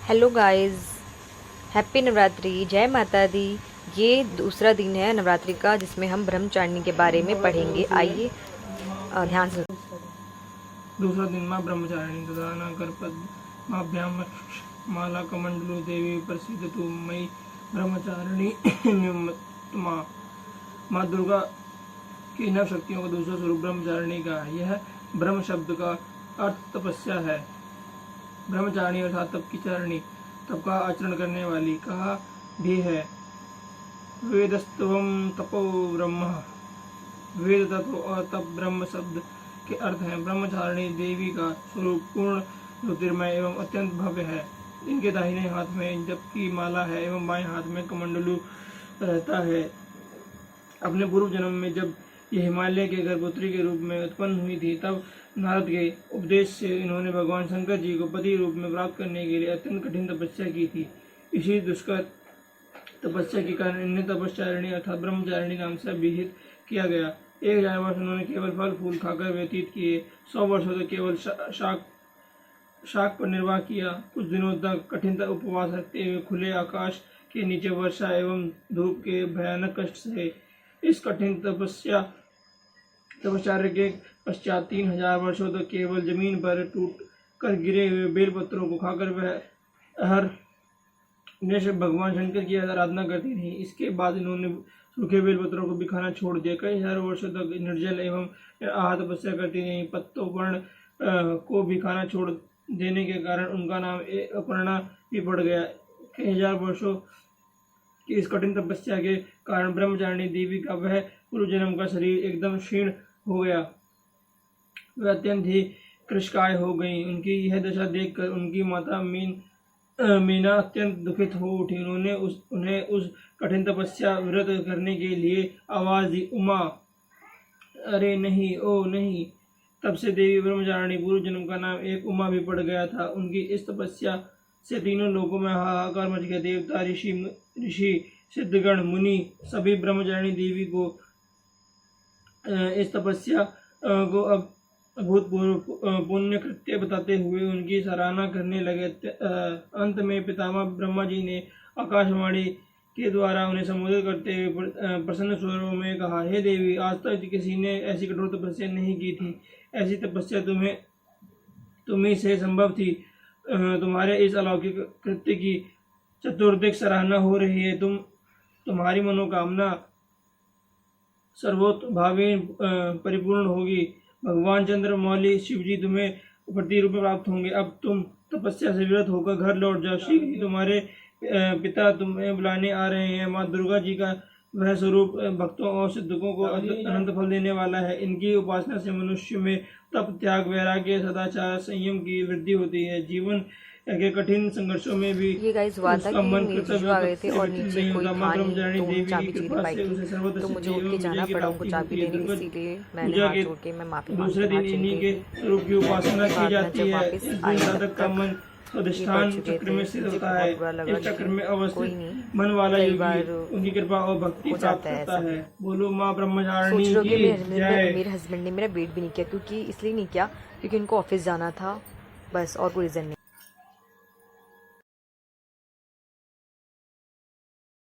Hello guys, happy Navratri, जय माता दी। ये दूसरा दिन है नवरात्रि का जिसमें हम ब्रह्मचारिणी के बारे में पढ़ेंगे। आइए ध्यान से। दूसरा दिन माँ ब्रह्मचारिणी तथा नगर पद्माभ्याम माला कमंडलु देवी प्रसिद्ध तु मई ब्रह्मचारिणी माँ। माँ दुर्गा की नव शक्तियों का दूसरा स्वरूप ब्रह्मचारिणी का है। यह ब्रह्म शब्द का अर्थ तपस्या है। ब्रह्मचारिणी अर्थात तप की चारिणी, तप का आचरण करने वाली कहा भी है। वेदस्तवम तपो ब्रह्म, वेद तत्व और तप ब्रह्म शब्द के अर्थ हैं। ब्रह्मचारिणी देवी का स्वरूप पूर्ण ज्योतिर्मय एवं अत्यंत भव्य है। इनके दाहिने हाथ में जप की माला है एवं बाएं हाथ में कमंडलू रहता है। अपने पूर्व जन्म में जब ये हिमालय के गर्भपुत्री के रूप में उत्पन्न हुई थी, तब नारद के उपदेश से इन्होंने भगवान शंकर जी को पति रूप में प्राप्त करने के लिए अत्यंत कठिन तपस्या की थी। इसी दुष्कर तपस्या के कारण इन्हें तपस्चारिणी अर्थात ब्रह्मचारिणी नाम से अभिहित किया गया। 1000 वर्ष उन्होंने केवल फल फूल खाकर व्यतीत किए। 100 वर्षों तक केवल शाक पर निर्वाह किया। कुछ दिनों तक कठिन उपवास रखते हुए खुले आकाश के नीचे वर्षा एवं धूप के भयानक कष्ट से इस कठिन तपश्चर्या के पश्चात 3000 वर्षों तक केवल जमीन पर टूट कर गिरे हुए बेलपत्रों को खाकर वह हर निश्चय भगवान शंकर की आराधना करती थी। इसके बाद इन्होंने सूखे बेलपत्रों को भी खाना छोड़ दिया। कई हजार वर्षों तक निर्जल एवं आहार तपस्या करती रही। पत्तों वर्ण को भी खाना छोड़ देने के कारण उनका नाम अपर्णा भी पड़ गया। कई हजार वर्षों की इस कठिन तपस्या के कारण ब्रह्मचारिणी देवी का वह पूर्व जन्म का शरीर एकदम क्षीण हो गया। वह अत्यंत ही कृशकाय हो गई। उनकी यह दशा देखकर उनकी माता मीना अत्यंत दुखित हो उठी। उन्हें उस कठिन तपस्या व्रत करने के लिए आवाज दी, उमा, अरे नहीं, ओ नहीं। तब से देवी ब्रह्मचारिणी पूर्व जन्म का नाम एक उमा भी पड़ गया था। उनकी इस तपस्या से तीनों लोगों में हाहाकार मच गया। देवता, ऋषि, सिद्धगण, मुनि सभी ब्रह्मचारिणी देवी को इस तपस्या को अभूतपूर्व पुण्य कृत्य बताते हुए उनकी सराहना करने लगे। अंत में पितामह ब्रह्मा जी ने आकाशवाणी के द्वारा उन्हें संबोधित करते हुए प्रसन्न स्वरों में कहा, हे देवी, आज तक किसी ने ऐसी कठोर तपस्या नहीं की थी। ऐसी तपस्या तुम्ही से संभव थी। तुम्हारे इस अलौकिक कृत्य की चतुर्दिक सराहना हो रही है। तुम्हारी मनोकामना सर्वोत्भावेन परिपूर्ण होगी। भगवान चंद्र मौली शिव जी तुम्हें पति रूप में प्राप्त होंगे। अब तुम तपस्या से विरत होकर घर लौट जाओ। शीघ्र ही तुम्हारे पिता तुम्हें बुलाने आ रहे हैं। माँ दुर्गा जी का वह स्वरूप भक्तों और सिद्धों को अनंत फल देने वाला है। इनकी उपासना से मनुष्य में तप, त्याग, वैराग्य, सदाचार, संयम की वृद्धि होती है। जीवन के कठिन संघर्षों में भी ये गाइस हुआ था कि मेरे जीजू आ गए थे और नीचे कोई था नहीं, तो उन्हें चाबी चाहिए पाई थी, तो मुझे उठ के जाना पड़ा उनको चाबी देने। इसीलिए मैंने हाथ जोड़ के मैं माफी दूसरे दिन इन्हीं के रूप की उपासना की जाती है। इस दिन साधक का मन अधिष्ठान चक्र में स्थित होता है। इस चक्र में अवस्थित मन वाला योगी उनकी कृपा और भक्ति प्राप्त करता है। बोलो माँ ब्रह्मचारिणी की जय। मेरे हस्बैंड ने मेरा वेट भी नहीं किया, क्योंकि इसलिए नहीं किया क्योंकि उनको ऑफिस जाना था, बस, और कोई रीजन नहीं।